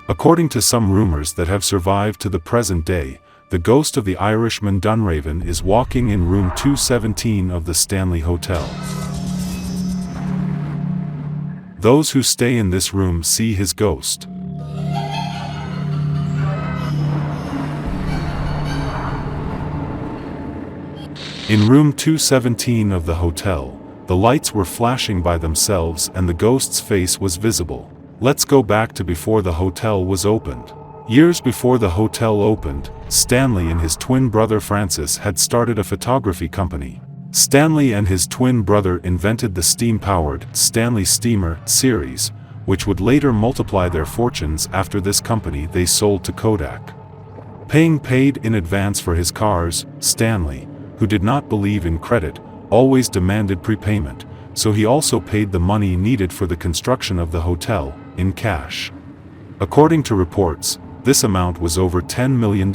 According to some rumors that have survived to the present day, the ghost of the Irishman Dunraven is walking in room 217 of the Stanley Hotel. Those who stay in this room see his ghost. In room 217 of the hotel, the lights were flashing by themselves and the ghost's face was visible. Let's go back to before the hotel was opened. Years before the hotel opened, Stanley and his twin brother Francis had started a photography company. Stanley and his twin brother invented the steam-powered Stanley Steamer series, which would later multiply their fortunes after this company they sold to Kodak. Paying paid in advance for his cars, Stanley, who did not believe in credit, always demanded prepayment, so he also paid the money needed for the construction of the hotel, in cash. According to reports, this amount was over $10 million.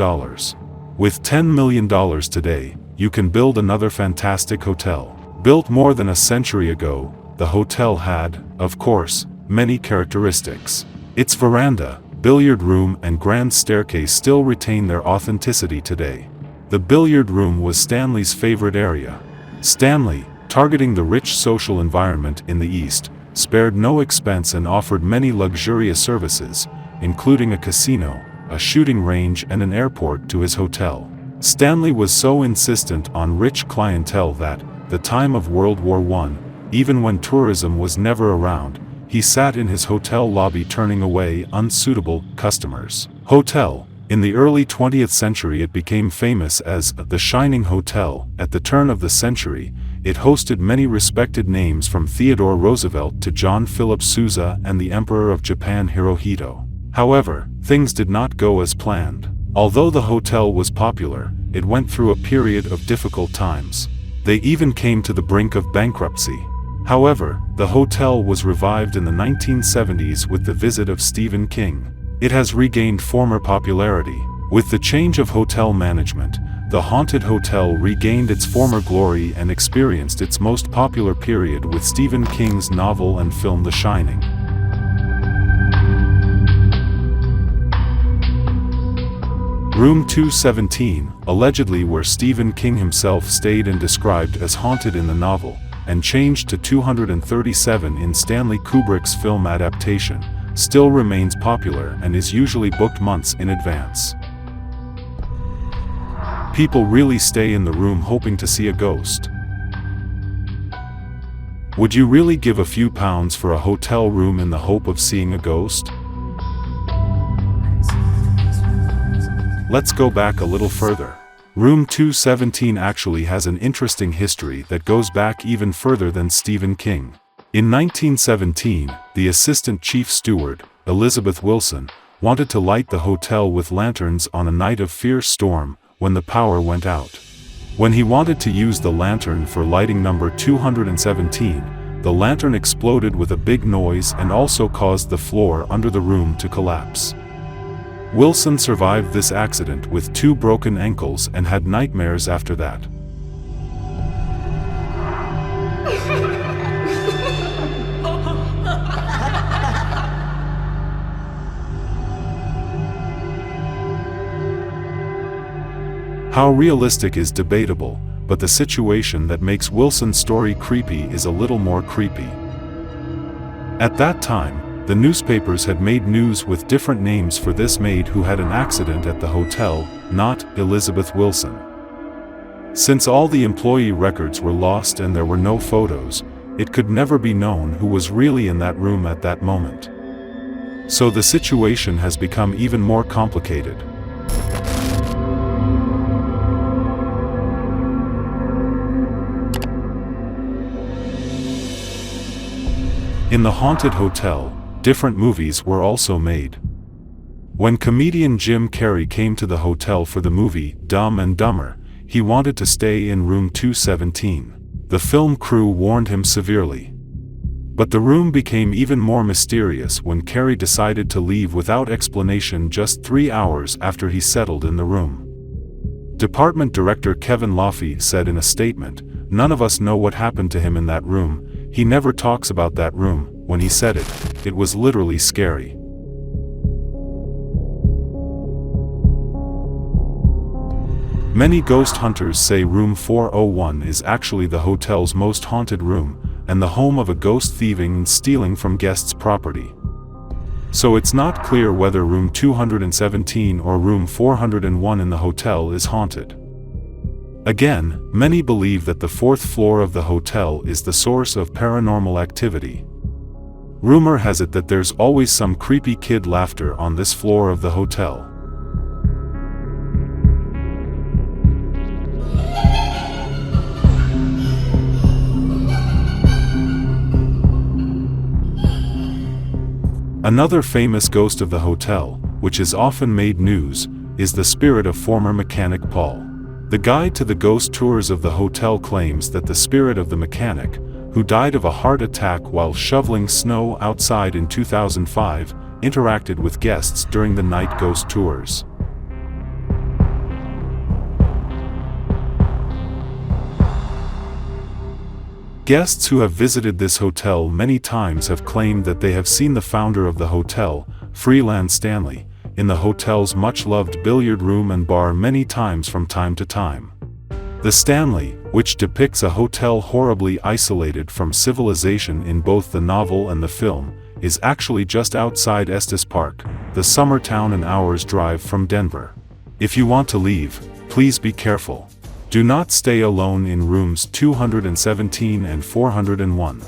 With $10 million today, you can build another fantastic hotel. Built more than a century ago, the hotel had, of course, many characteristics. Its veranda, billiard room and grand staircase still retain their authenticity today. The billiard room was Stanley's favorite area. Stanley, targeting the rich social environment in the East, spared no expense and offered many luxurious services, including a casino, a shooting range and an airport to his hotel. Stanley was so insistent on rich clientele that, the time of World War I, even when tourism was never around, he sat in his hotel lobby turning away unsuitable customers. Hotel. In the early 20th century it became famous as the Shining Hotel. At the turn of the century, it hosted many respected names from Theodore Roosevelt to John Philip Sousa and the Emperor of Japan Hirohito. However, things did not go as planned. Although the hotel was popular, it went through a period of difficult times. They even came to the brink of bankruptcy. However, the hotel was revived in the 1970s with the visit of Stephen King. It has regained former popularity. With the change of hotel management, the haunted hotel regained its former glory and experienced its most popular period with Stephen King's novel and film The Shining. Room 217, allegedly where Stephen King himself stayed and described as haunted in the novel, and changed to 237 in Stanley Kubrick's film adaptation, still remains popular and is usually booked months in advance. People really stay in the room hoping to see a ghost. Would you really give a few pounds for a hotel room in the hope of seeing a ghost? Let's go back a little further. Room 217 actually has an interesting history that goes back even further than Stephen King. In 1917, the assistant chief steward, Elizabeth Wilson, wanted to light the hotel with lanterns on a night of fierce storm when the power went out. When he wanted to use the lantern for lighting number 217, the lantern exploded with a big noise and also caused the floor under the room to collapse. Wilson survived this accident with 2 broken ankles and had nightmares after that. How realistic is debatable, but the situation that makes Wilson's story creepy is a little more creepy. At that time, the newspapers had made news with different names for this maid who had an accident at the hotel, not Elizabeth Wilson. Since all the employee records were lost and there were no photos, it could never be known who was really in that room at that moment. So the situation has become even more complicated. In the haunted hotel, different movies were also made. When comedian Jim Carrey came to the hotel for the movie Dumb and Dumber, he wanted to stay in room 217. The film crew warned him severely. But the room became even more mysterious when Carrey decided to leave without explanation just 3 hours after he settled in the room. Department Director Kevin Laffey said in a statement, "None of us know what happened to him in that room. He never talks about that room." When he said it, it was literally scary. Many ghost hunters say room 401 is actually the hotel's most haunted room, and the home of a ghost thieving and stealing from guests' property. So it's not clear whether room 217 or room 401 in the hotel is haunted. Again, many believe that the fourth floor of the hotel is the source of paranormal activity. Rumor has it that there's always some creepy kid laughter on this floor of the hotel. Another famous ghost of the hotel, which has often made news, is the spirit of former mechanic Paul. The guide to the ghost tours of the hotel claims that the spirit of the mechanic, who died of a heart attack while shoveling snow outside in 2005, interacted with guests during the night ghost tours. Guests who have visited this hotel many times have claimed that they have seen the founder of the hotel, Freeland Stanley, in the hotel's much-loved billiard room and bar many times from time to time. The Stanley, which depicts a hotel horribly isolated from civilization in both the novel and the film, is actually just outside Estes Park, the summer town an hour's drive from Denver. If you want to leave, please be careful. Do not stay alone in rooms 217 and 401.